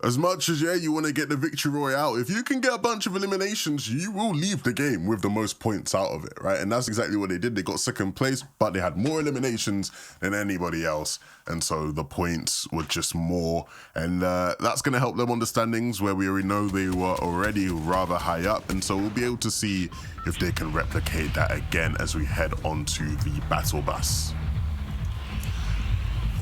as much as, you want to get the victory royale, if you can get a bunch of eliminations, you will leave the game with the most points out of it, right? And that's exactly what they did. They got second place, but they had more eliminations than anybody else. And so the points were just more. And that's going to help them on the standings, where we already know they were already rather high up. And so we'll be able to see if they can replicate that again as we head onto the battle bus.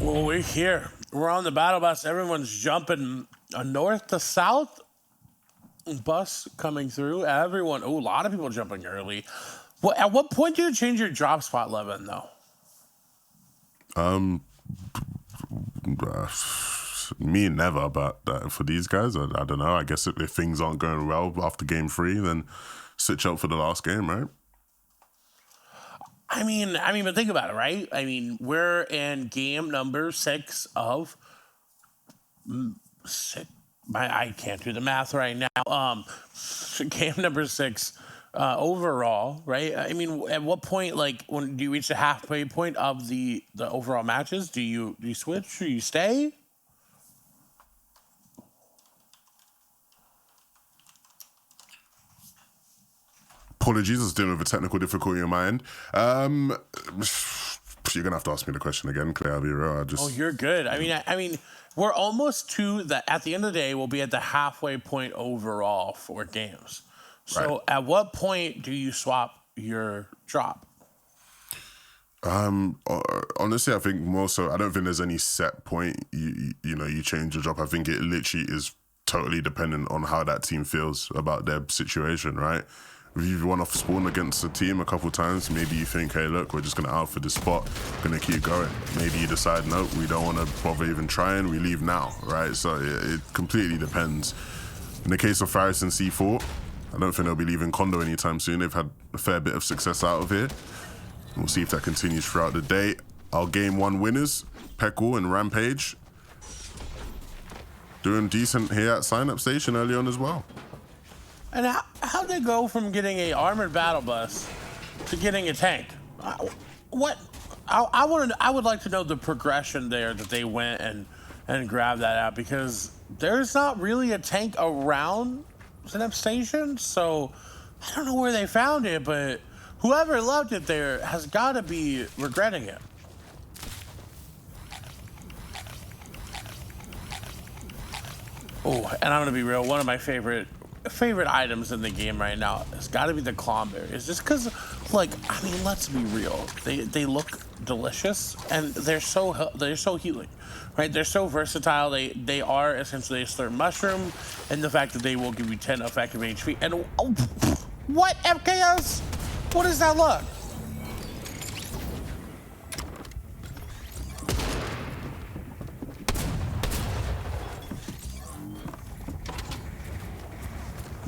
Well, we're here. We're on the battle bus. Everyone's jumping north to south. Bus coming through. Everyone. Oh, a lot of people jumping early. Well, at what point do you change your drop spot, Levin, though? Me never, but for these guys, I don't know. I guess if things aren't going well after game 3, then switch up for the last game, right? I mean, but think about it, right? I mean, we're in game number 6 of 6. I can't do the math right now. Game number 6 overall, right? I mean, at what point, like, when do you reach the halfway point of the overall matches? Do you switch? Do you stay? Apologies, I was dealing with a technical difficulty on my end. You're gonna have to ask me the question again, Claire. I'll be real. Oh, you're good. I mean, we're almost to the. At the end of the day, we'll be at the halfway point overall for games. So, right. At what point do you swap your drop? Honestly, I think more so. I don't think there's any set point. You change your drop. I think it literally is totally dependent on how that team feels about their situation, right? If you've won off spawn against a team a couple times, maybe you think, hey, look, we're just going to out for this spot, going to keep going. Maybe you decide, no, we don't want to bother even trying, we leave now, right? So it completely depends. In the case of Faris and C4, I don't think they'll be leaving Condo anytime soon. They've had a fair bit of success out of here. We'll see if that continues throughout the day. Our game 1 winners, Peckle and Rampage, doing decent here at sign-up station early on as well. And how'd they go from getting a armored battle bus to getting a tank? What? I would like to know the progression there that they went and grabbed that out, because there's not really a tank around Zenep Station, so I don't know where they found it, but whoever left it there has got to be regretting it. Oh, and I'm gonna be real. One of my favorite items in the game right now has got to be the clomberries, just because, like, I mean, let's be real, they look delicious and they're so healing, right? They're so versatile. They are essentially a slurp mushroom, and the fact that they will give you 10 effective HP. And what FKS? What does that look?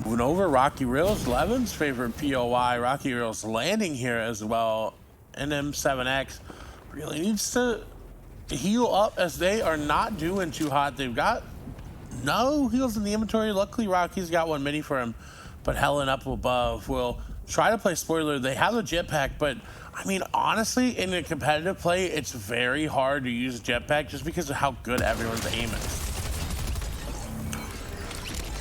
Moving over, Rocky Rails, Levin's favorite POI. Rocky Rails landing here as well. NM7X really needs to heal up, as they are not doing too hot. They've got no heals in the inventory. Luckily, Rocky's got one mini for him, but Helen up above will try to play spoiler. They have a jetpack, but I mean, honestly, in a competitive play, it's very hard to use a jetpack just because of how good everyone's aim is.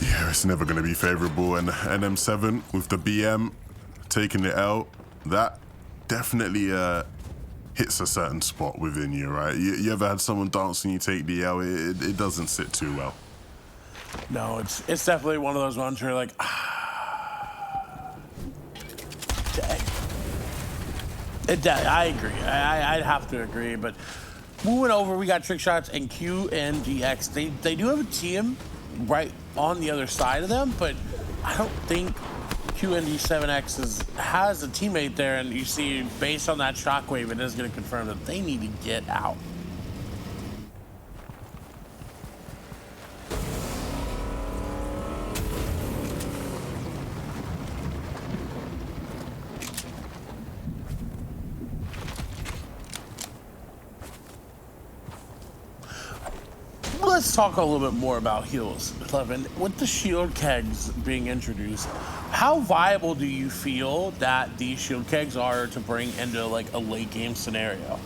Yeah, it's never going to be favorable. And NM7 with the BM taking the L, that definitely hits a certain spot within you, right? You ever had someone dance and you take the L? It doesn't sit too well. No, it's definitely one of those ones where you're like, I agree. I'd have to agree. But moving over, we got Trick Shots and QNDX. They do have a team right on the other side of them, but I don't think QND7X has a teammate there, and you see, based on that shockwave, it is going to confirm that they need to get out. Let's talk a little bit more about heals, Levin. With the shield kegs being introduced, how viable do you feel that these shield kegs are to bring into like a late game scenario?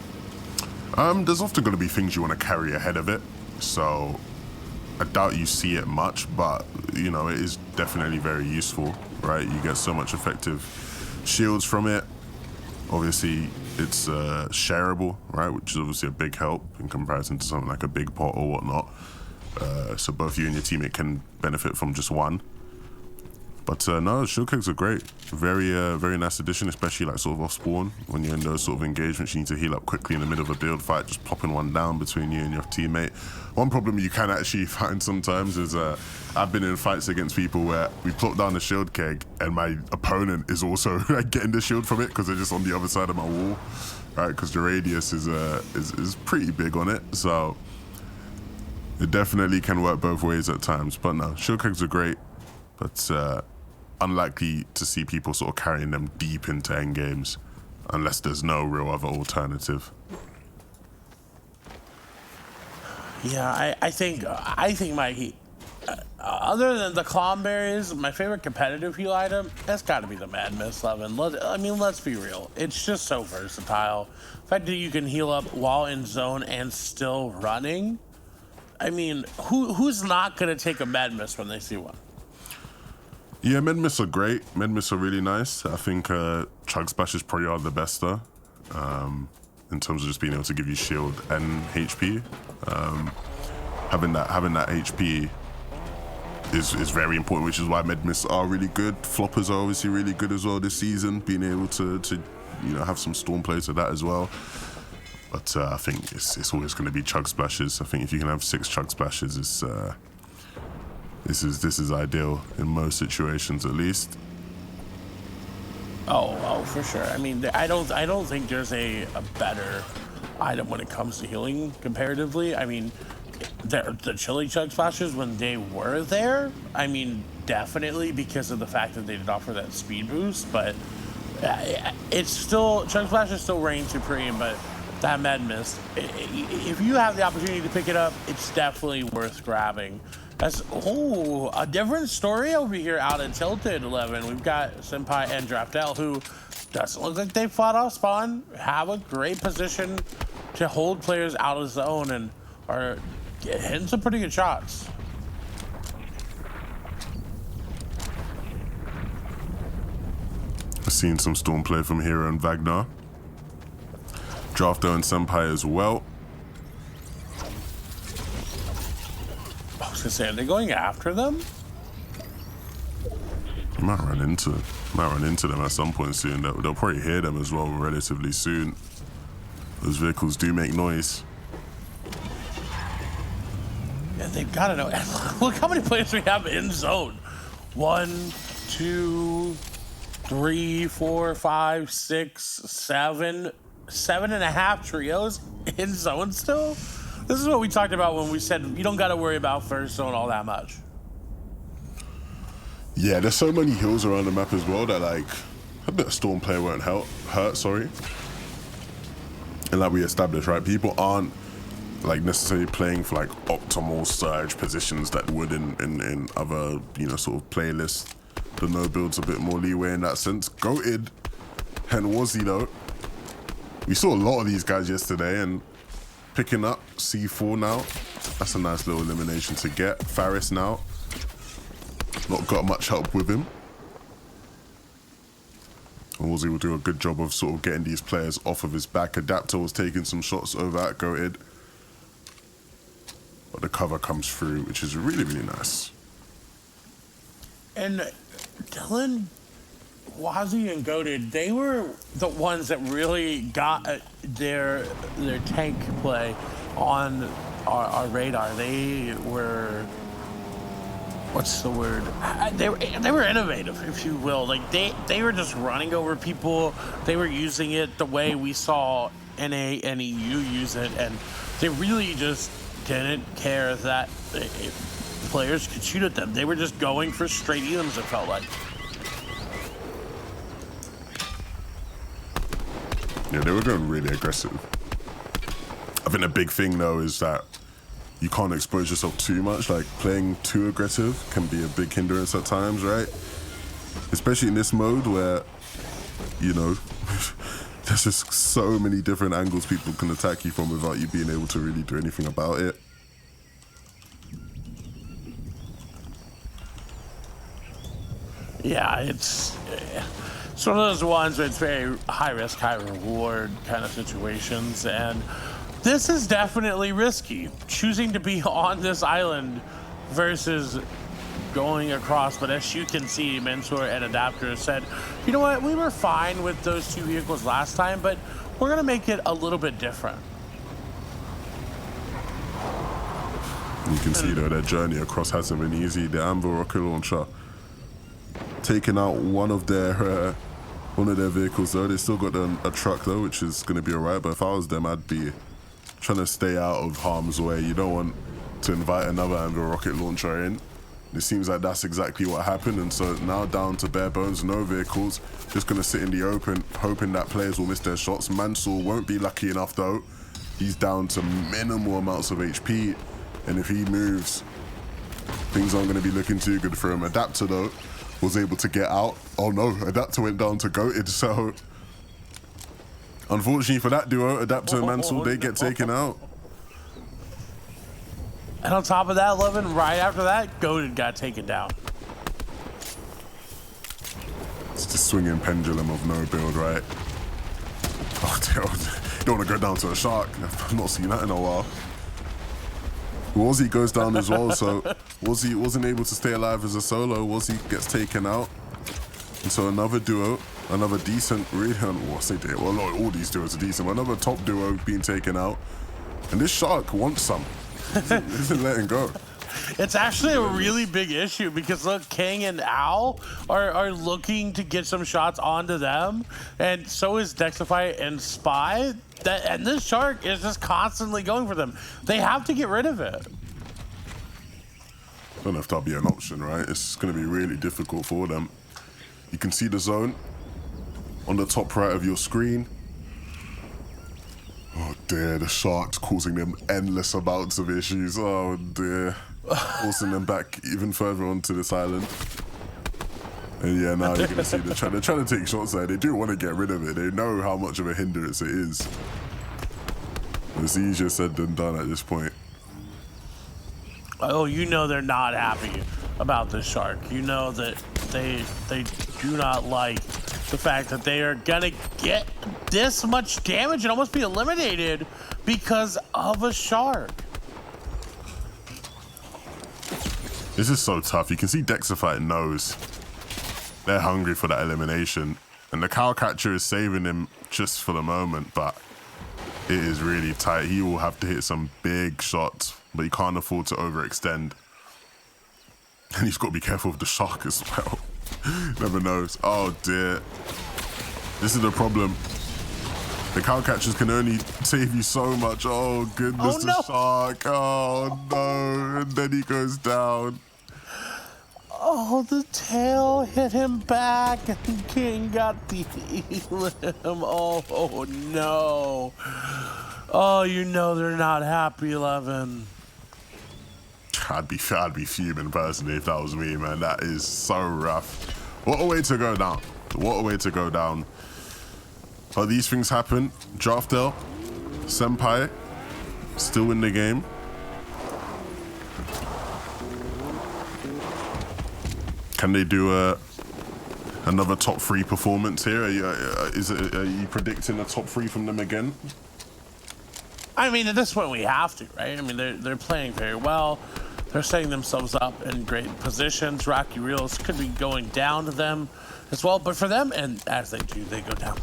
There's often going to be things you want to carry ahead of it. So I doubt you see it much, but you know, it is definitely very useful, right? You get so much effective shields from it. Obviously, it's shareable, right? Which is obviously a big help in comparison to something like a big pot or whatnot. So both you and your teammate can benefit from just one. But no, shield kegs are great. Very nice addition, especially like sort of off spawn. When you're in those sort of engagements, you need to heal up quickly in the middle of a build fight, just popping one down between you and your teammate. One problem you can actually find sometimes is I've been in fights against people where we plop down the shield keg and my opponent is also like, getting the shield from it because they're just on the other side of my wall, right? Because the radius is pretty big on it, so it definitely can work both ways at times. But no, shield kegs are great, but unlikely to see people sort of carrying them deep into end games unless there's no real other alternative. Yeah, I think my other than the Clomberries, my favorite competitive heal item has got to be the Mad Mist 11. Let's be real. It's just so versatile. The fact that you can heal up while in zone and still running. I mean, who's not gonna take a Mad Mist when they see one? Yeah, med mists are great. Med mists are really nice. I think chug splashes probably are the best though, in terms of just being able to give you shield and HP. Having that HP is very important, which is why med mists are really good. Floppers are obviously really good as well this season, being able to have some storm plays with that as well. But I think it's always going to be chug splashes. I think if you can have 6 chug splashes, this is ideal in most situations, at least. Oh, for sure. I mean, I don't think there's a better item when it comes to healing comparatively. I mean, the chili chug splashes when they were there, I mean, definitely because of the fact that they did offer that speed boost, but it's still, chug splashes still reign supreme, but that med mist, if you have the opportunity to pick it up, it's definitely worth grabbing. That's a different story over here out at Tilted 11. We've got Senpai and Draftel, who doesn't look like they fought off spawn, have a great position to hold players out of zone, and are hitting some pretty good shots. I've seen some storm play from Hero and Wagner. Drafter and Senpai as well. I was gonna say, are they going after them? You might run into them at some point soon. They'll probably hear them as well relatively soon. Those vehicles do make noise. Yeah, they've got to know. Look how many players we have in zone. 1, 2, 3, 4, 5, 6, 7. 7.5 trios in zone still? This is what we talked about when we said you don't got to worry about first zone all that much. Yeah, there's so many hills around the map as well that, like, a bit of storm play won't hurt. And like we established, right, people aren't like necessarily playing for like optimal surge positions that would in other, sort of playlists. The no build's a bit more leeway in that sense. Goated and Wazzy though, we saw a lot of these guys yesterday, and picking up C4 now, that's a nice little elimination to get. Faris now, not got much help with him. And Wazzy will do a good job of sort of getting these players off of his back. Adapter was taking some shots over at Goated, but the cover comes through, which is really, really nice. And Dylan, Wazzy and Goated, they were the ones that really got their tank play on our radar. They were, what's the word? They were innovative, if you will. Like they were just running over people. They were using it the way we saw NA and EU use it, and they really just didn't care that players could shoot at them. They were just going for straight elims, it felt like. Yeah, they were going really aggressive. I think the big thing though is that you can't expose yourself too much. Like, playing too aggressive can be a big hindrance at times, right? Especially in this mode where, there's just so many different angles people can attack you from without you being able to really do anything about it. Yeah, it's one of those ones where it's very high risk, high reward kind of situations, and this is definitely risky. Choosing to be on this island versus going across, but as you can see, Mentor and Adapter said, you know what, we were fine with those two vehicles last time, but we're gonna make it a little bit different. You can see though their journey across hasn't been easy. The Amber rocket launcher taking out one of their vehicles though. They still got a truck though, which is going to be alright. But if I was them, I'd be trying to stay out of harm's way. You don't want to invite another Amber rocket launcher in. It seems like that's exactly what happened, and so now down to bare bones, no vehicles, just going to sit in the open, hoping that players will miss their shots. Mansour won't be lucky enough though. He's down to minimal amounts of HP. And if he moves, things aren't going to be looking too good for him. Adapter, though, was able to get out. Oh, no. Adapter went down to Goated. So, unfortunately for that duo, Adapter and Mansell, they get taken out. And on top of that, Levin, right after that, Goated got taken down. It's the swinging pendulum of no build, right? Oh, dear. You don't want to go down to a shark. I've not seen that in a while. Wozzy goes down as well, so Wozzy wasn't able to stay alive as a solo. Wozzy gets taken out. And so another duo, another decent, really, well, I say duo, well, not all these duos are decent, but another top duo being taken out. And this shark wants some. Isn't letting go. It's actually a really big issue because look, King and Owl are looking to get some shots onto them, and so is Dexify and Spy. And this shark is just constantly going for them. They have to get rid of it. I don't know if that'll be an option, right? It's going to be really difficult for them. You can see the zone on the top right of your screen. Oh dear, the shark's causing them endless amounts of issues. Oh dear. Forcing them back even further onto this island. And yeah, now you're going to see they're trying to take shots there. They do want to get rid of it. They know how much of a hindrance it is. It's easier said than done at this point. Oh, you know they're not happy about this shark. You know that they do not like the fact that they are going to get this much damage and almost be eliminated because of a shark. This is so tough. You can see Dexify knows they're hungry for that elimination. And the Cowcatcher is saving him just for the moment, but it is really tight. He will have to hit some big shots, but he can't afford to overextend. And he's got to be careful with the shark as well. Never knows. Oh dear. This is the problem. The Cowcatchers can only save you so much. Oh goodness, oh, the no. shark. Oh no. And then he goes down. Oh, the tail hit him back, and King got the elim. Oh no. Oh, you know they're not happy, 11. I'd be fuming personally if that was me, man. That is so rough. What a way to go down. What a way to go down. But these things happen. Draftel, Senpai, still in the game. Can they do another top 3 performance here? Are you predicting a top 3 from them again? I mean, at this point, we have to, right? I mean, they're playing very well. They're setting themselves up in great positions. Rocky Reels could be going down to them as well. But for them, and as they do, they go down.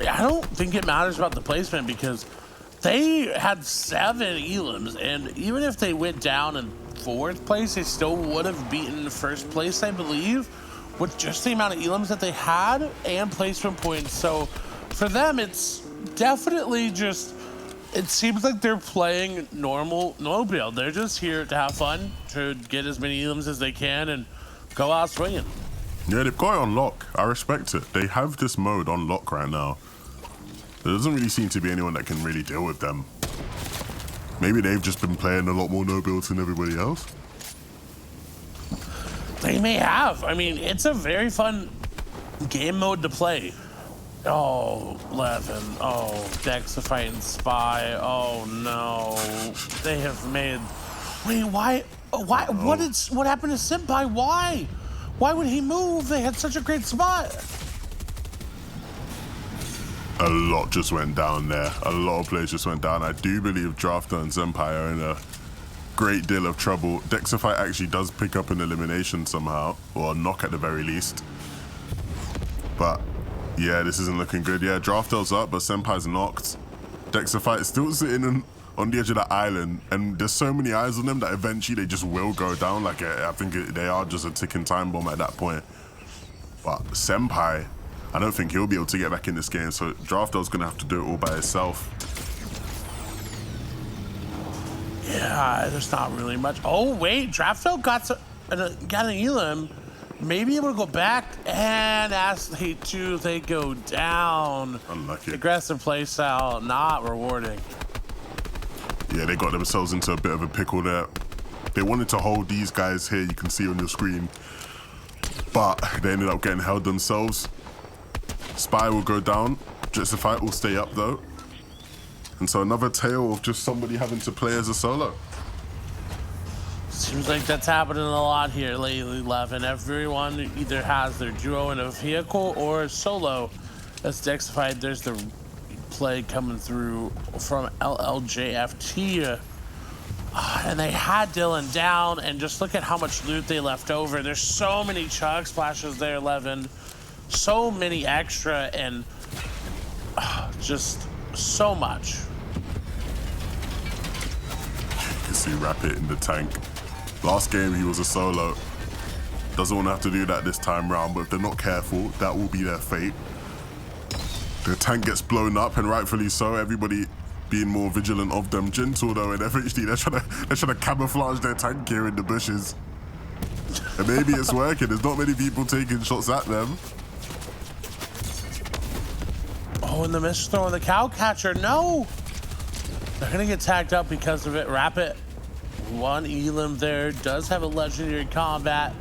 I don't think it matters about the placement because they had 7 elims. And even if they went down in 4th place, they still would have beaten 1st place, I believe, with just the amount of elims that they had and placement points. So for them, it's definitely just... It seems like they're playing normal no build. They're just here to have fun, to get as many elims as they can, and go out swinging. Yeah, they've got it on lock. I respect it. They have this mode on lock right now. There doesn't really seem to be anyone that can really deal with them. Maybe they've just been playing a lot more no builds than everybody else. They may have. I mean, it's a very fun game mode to play. Oh, Levin. Oh, Dexify and Spy. Oh no, they have made. Wait, why? Why? What happened to Senpai? Why? Why would he move? They had such a great spot. A lot just went down there. A lot of players just went down. I do believe Drafter and Senpai are in a great deal of trouble. Dexify actually does pick up an elimination somehow, or a knock at the very least. But yeah, this isn't looking good. Yeah, Drafter's up, but Senpai's knocked. Dexify is still sitting on the edge of the island, and there's so many eyes on them that eventually they just will go down. Like, I think they are just a ticking time bomb at that point. But Senpai, I don't think he'll be able to get back in this game, so Drafter's gonna have to do it all by himself. Yeah, there's not really much. Oh wait, Drafto got an Elam. Maybe able to go back, and as they go down. Unlucky. Aggressive play style, not rewarding. Yeah, they got themselves into a bit of a pickle there. They wanted to hold these guys here, you can see on your screen, but they ended up getting held themselves. Spy will go down, Justify will stay up though. And so another tale of just somebody having to play as a solo. Seems like that's happening a lot here lately, Levin. Everyone either has their duo in a vehicle or solo. That's Dexified. There's the play coming through from LLJFT. And they had Dylan down, and just look at how much loot they left over. There's so many chug splashes there, Levin. So many extra, and just so much. You can see Rapid in the tank. Last game he was a solo. Doesn't want to have to do that this time round, but if they're not careful, that will be their fate. The tank gets blown up, and rightfully so. Everybody being more vigilant of them. Gentle though, and FHD, they're trying to camouflage their tank here in the bushes. And maybe it's working. There's not many people taking shots at them. Oh, and the miss throw on the cow catcher. No! They're gonna get tagged up because of it. Rapid. One Elam there. Does have a legendary combat.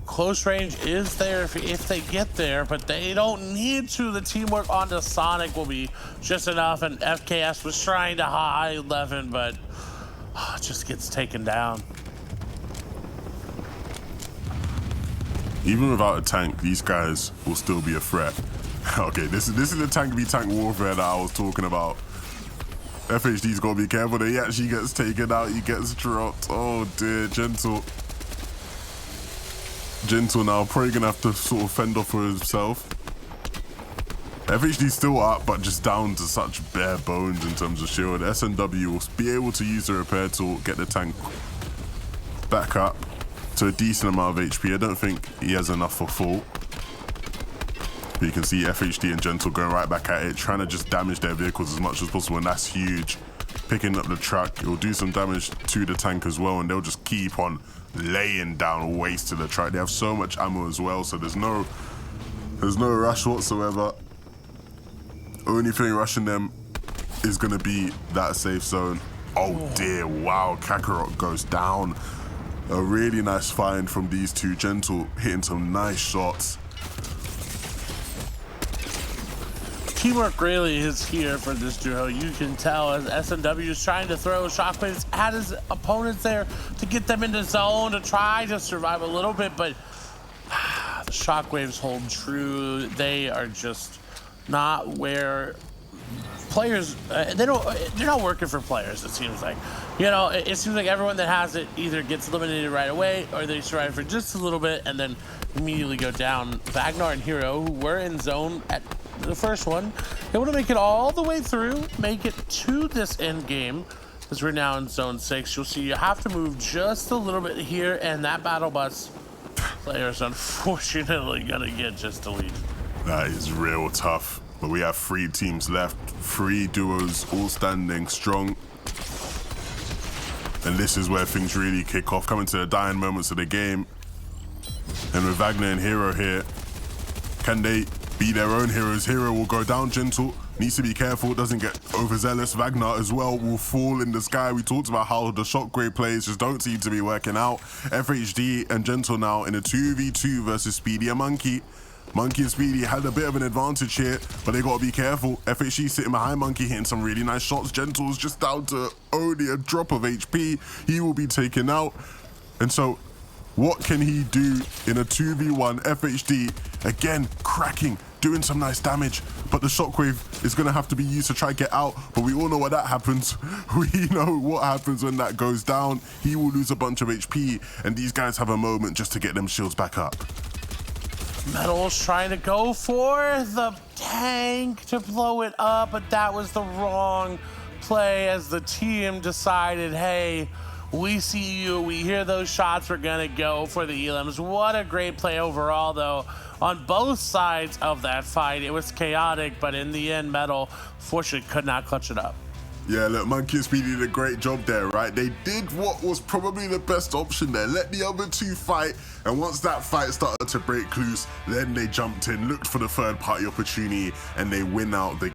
Close range is there if they get there, but they don't need to. The teamwork onto Sonic will be just enough, and FKS was trying to high 11, but just gets taken down. Even without a tank, these guys will still be a threat. Okay, this is the tank v tank warfare that I was talking about. FHD's gotta be careful. He actually gets taken out. He gets dropped. Oh dear, Gentle now probably gonna have to sort of fend off for himself. FHD's still up, but just down to such bare bones in terms of shield. SNW will be able to use the repair tool, get the tank back up to a decent amount of HP. I don't think he has enough for full. But you can see FHD and Gentle going right back at it, trying to just damage their vehicles as much as possible, and that's huge. Picking up the truck, it will do some damage to the tank as well, and they'll just keep on laying down waste to the truck. They have so much ammo as well, so there's no rush whatsoever. Only thing rushing them is gonna be that safe zone. Oh dear, wow, Kakarot goes down. A really nice find from these two. Gentle hitting some nice shots. Teamwork really is here for this duo. You can tell as SNW is trying to throw shockwaves at his opponents there to get them into zone to try to survive a little bit, but the shockwaves hold true. They are just not where players, they're not working for players, it seems like. You know, it seems like everyone that has it either gets eliminated right away or they survive for just a little bit and then immediately go down. Vagnar and Hero, who were in zone at the first one, able to make it all the way through, make it to this end game, as we're now in zone 6. You'll see you have to move just a little bit here, and that battle bus player is unfortunately gonna get just a lead. That is real tough. But we have 3 teams left, 3 duos all standing strong. And this is where things really kick off, coming to the dying moments of the game. And with Wagner and Hero here, can they be their own heroes? Hero will go down. Gentle needs to be careful, doesn't get overzealous. Wagner as well will fall in the sky. We talked about how the shockwave plays just don't seem to be working out. FHD and Gentle now in a 2v2 versus Speedy and Monkey. Monkey and Speedy had a bit of an advantage here, but they got to be careful. FHD sitting behind Monkey, hitting some really nice shots. Gentle's just down to only a drop of HP. He will be taken out. And so What can he do in a 2v1 FHD? Again, cracking, doing some nice damage, but the shockwave is gonna have to be used to try and get out, but we all know what that happens. We know what happens when that goes down. He will lose a bunch of HP, and these guys have a moment just to get them shields back up. Metal's trying to go for the tank to blow it up, but that was the wrong play as the team decided, hey, we see you, we hear those shots, we're gonna go for the elims. What a great play overall, though, on both sides of that fight. It was chaotic, but in the end, Metal fortunately could not clutch it up. Yeah, look, Monkey and Speedy did a great job there, right? They did what was probably the best option there. Let the other two fight, and once that fight started to break loose, then they jumped in, looked for the third-party opportunity, and they win out the